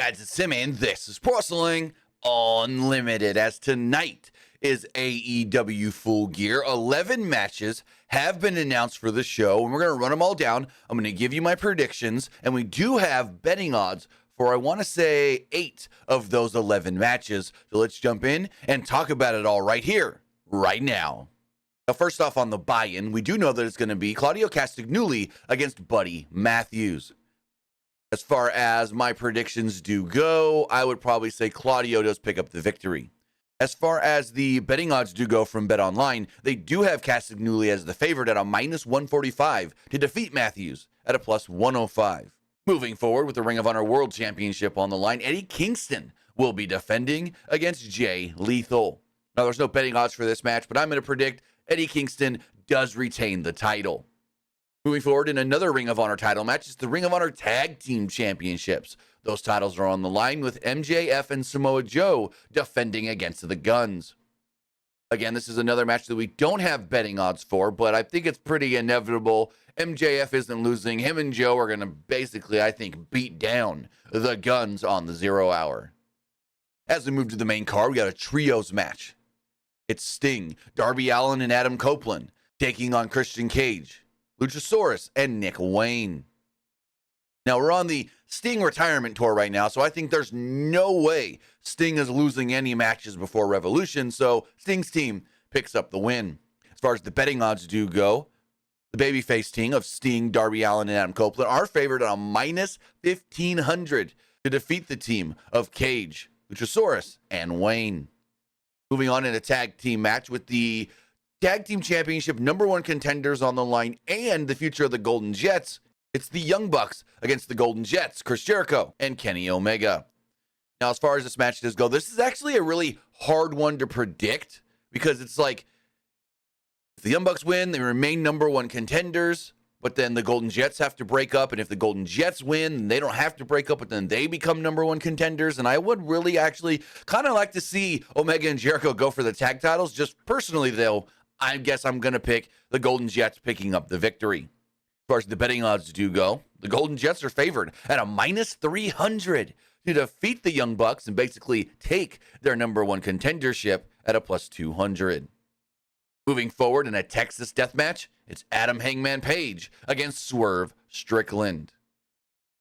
guys, it's Sim, and this is Pro Wrestling Unlimited. As tonight is AEW Full Gear. 11 matches have been announced for the show, and we're going to run them all down. I'm going to give you my predictions, and we do have betting odds for, I want to say, 8 of those 11 matches. So let's jump in and talk about it all right here, right now. Now, first off, on the buy-in, we do know that it's going to be Claudio Castagnoli against Buddy Matthews. As far as my predictions do go, I would probably say Claudio does pick up the victory. As far as the betting odds do go from BetOnline, they do have Castagnoli as the favorite at a minus 145 to defeat Matthews at a plus 105. Moving forward with the Ring of Honor World Championship on the line, Eddie Kingston will be defending against Jay Lethal. Now, there's no betting odds for this match, but I'm going to predict Eddie Kingston does retain the title. Moving forward in another Ring of Honor title match is the Ring of Honor Tag Team Championships. Those titles are on the line with MJF and Samoa Joe defending against the Guns. Again, this is another match that we don't have betting odds for, but I think it's pretty inevitable. MJF isn't losing. Him and Joe are going to basically, I think, beat down the Guns on the 0 hour. As we move to the main card, we got a trios match. It's Sting, Darby Allin, and Adam Copeland taking on Christian Cage, Luchasaurus, and Nick Wayne. Now, we're on the Sting retirement tour right now, so I think there's no way Sting is losing any matches before Revolution, so Sting's team picks up the win. As far as the betting odds do go, the babyface team of Sting, Darby Allin, and Adam Copeland are favored at a minus 1,500 to defeat the team of Cage, Luchasaurus, and Wayne. Moving on in a tag team match with the Tag Team Championship #1 contenders on the line and the future of the Golden Jets. It's the Young Bucks against the Golden Jets, Chris Jericho and Kenny Omega. Now, as far as this match does go, this is actually a really hard one to predict because it's like, if the Young Bucks win, they remain #1 contenders, but then the Golden Jets have to break up, and if the Golden Jets win, they don't have to break up, but then they become #1 contenders, and I would really actually kind of like to see Omega and Jericho go for the tag titles. Just personally, though, I guess I'm going to pick the Golden Jets picking up the victory. As far as the betting odds do go, the Golden Jets are favored at a minus 300 to defeat the Young Bucks and basically take their #1 contendership at a plus 200. Moving forward in a Texas death match, it's Adam Hangman Page against Swerve Strickland.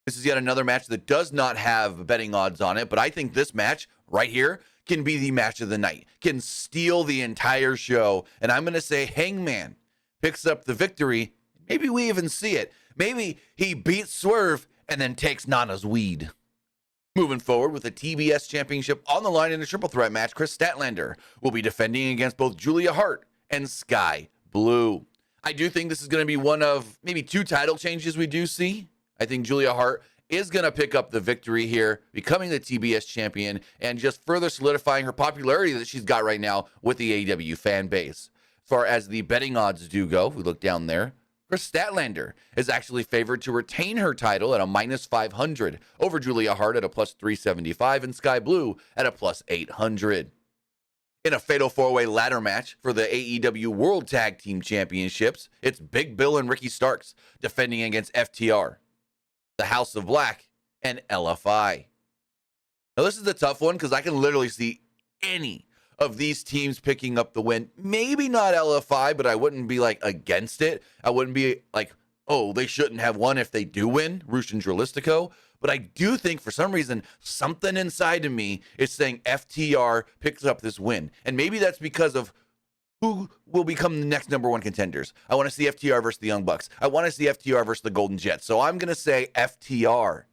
This is yet another match that does not have betting odds on it, but I think this match right here can be the match of the night, can steal the entire show, and I'm going to say Hangman picks up the victory. Maybe we even see it. Maybe he beats Swerve and then takes Nana's weed. Moving forward with the TBS Championship on the line in a triple threat match, Chris Statlander will be defending against both Julia Hart and Sky Blue. I do think this is going to be one of maybe 2 title changes we do see. I think Julia Hart is going to pick up the victory here, becoming the TBS champion and just further solidifying her popularity that she's got right now with the AEW fan base. As far as the betting odds do go, if we look down there, Chris Statlander is actually favored to retain her title at a minus 500 over Julia Hart at a plus 375 and Sky Blue at a plus 800. In a fatal 4-way ladder match for the AEW World Tag Team Championships, it's Big Bill and Ricky Starks defending against FTR, the House of Black, and LFI. Now, this is a tough one because I can literally see any of these teams picking up the win. Maybe not LFI, but I wouldn't be like against it. I wouldn't be like, oh, they shouldn't have won if they do win, Rush and Dralistico. But I do think for some reason, something inside of me is saying FTR picks up this win. And maybe that's because of who will become the next #1 contenders. I want to see FTR versus the Young Bucks. I want to see FTR versus the Golden Jets. So I'm going to say FTR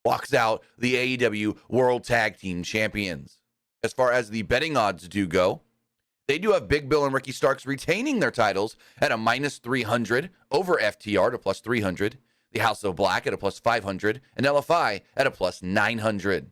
walks out the AEW World Tag Team Champions. As far as the betting odds do go, they do have Big Bill and Ricky Starks retaining their titles at a minus 300 over FTR at a plus 300, the House of Black at a plus 500, and LFI at a plus 900.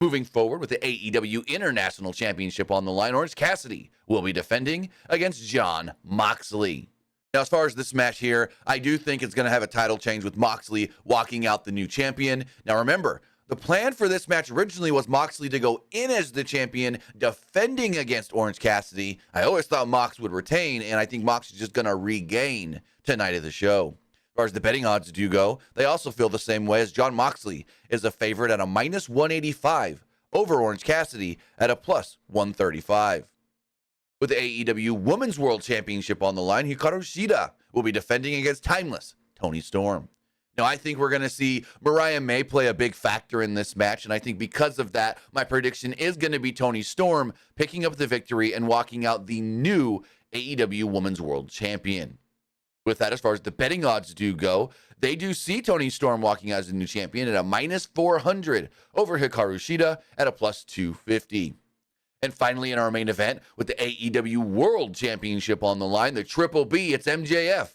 Moving forward with the AEW International Championship on the line, Orange Cassidy will be defending against Jon Moxley. Now, as far as this match here, I do think it's going to have a title change with Moxley walking out the new champion. Now, remember, the plan for this match originally was Moxley to go in as the champion, defending against Orange Cassidy. I always thought Mox would retain, and I think Mox is just going to regain tonight of the show. far as the betting odds do go, they also feel the same way, as Jon Moxley is a favorite at a minus 185 over Orange Cassidy at a plus 135. With the AEW Women's World Championship on the line, Hikaru Shida will be defending against Timeless Toni Storm. Now, I think we're going to see Mariah May play a big factor in this match, and I think because of that, my prediction is going to be Toni Storm picking up the victory and walking out the new AEW Women's World Champion. With that, as far as the betting odds do go, they do see Toni Storm walking out as the new champion at a minus 400 over Hikaru Shida at a plus 250. And finally, in our main event, with the AEW World Championship on the line, the Triple B, it's MJF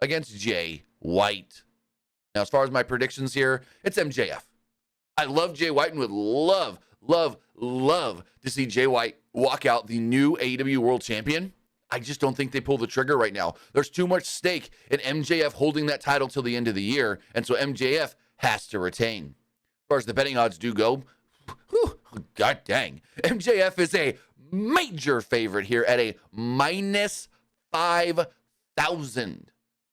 against Jay White. Now, as far as my predictions here, it's MJF. I love Jay White and would love to see Jay White walk out the new AEW World Champion. I just don't think they pull the trigger right now. There's too much stake in MJF holding that title till the end of the year, and so MJF has to retain. As far as the betting odds do go, god dang, MJF is a major favorite here at a minus 5,000.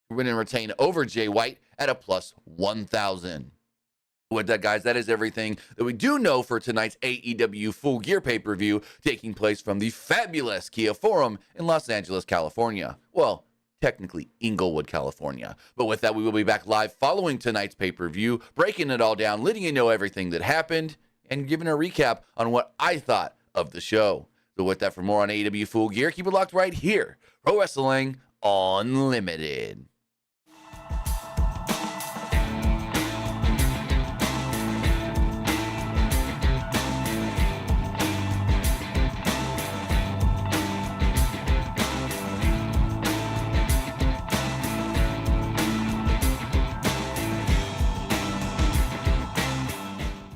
We're going to retain over Jay White at a plus 1,000. With that, guys, that is everything that we do know for tonight's AEW Full Gear pay-per-view taking place from the fabulous Kia Forum in Los Angeles, California. Well, technically Inglewood, California. But with that, we will be back live following tonight's pay-per-view, breaking it all down, letting you know everything that happened, and giving a recap on what I thought of the show. So with that, for more on AEW Full Gear, keep it locked right here. Pro Wrestling Unlimited.